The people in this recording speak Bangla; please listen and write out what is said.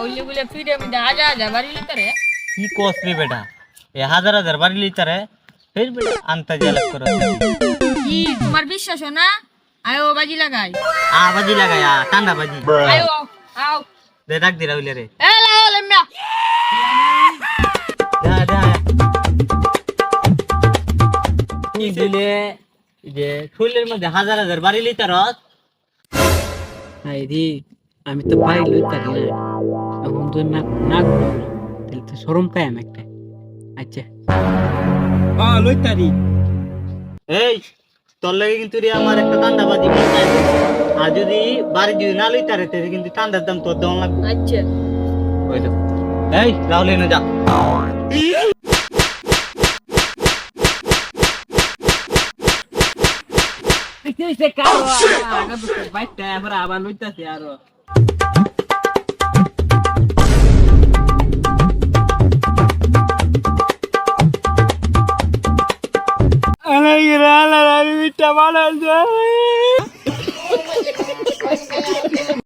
উল্লে গুলে ফিরে মিদে হাজার হাজার বাড়ি লিতে রে কি কোস রে বেটা এ হাজার হাজার বাড়ি লিতারে ফের বেটা আনতা জালাক করো কি তোমার বিশ্বাস হয় না আয়ো বাজি লাগাই বাজি লাগাই টান্ডা বাজি আয়ো আও দে ডাক দিরা হইলে রে এ লাও লেমিয়া যা যা কি দিলে যে ফুলের মধ্যে হাজার হাজার বাড়ি লিতারস হাই রে আমি তো পাই লইতারি না এখন তো না না তাহলে তো শরম কায়াম একটা আচ্ছা লইতারি এই তোর লাগে কিন্তু রে আমার একটা টান্ডা বাজি কিনতে হবে। আর যদি বাড়ি যদি না লইতারে তাহলে কিন্তু টান্ডার দাম তোর দেওয়া লাগবে আচ্ছা ওই তো এই রাহুল এনে যা সে কারো আগা তো বাইকটা এখন আবার লইতাছে আরো আলাইরা আলাইরা মিটা বানাইছে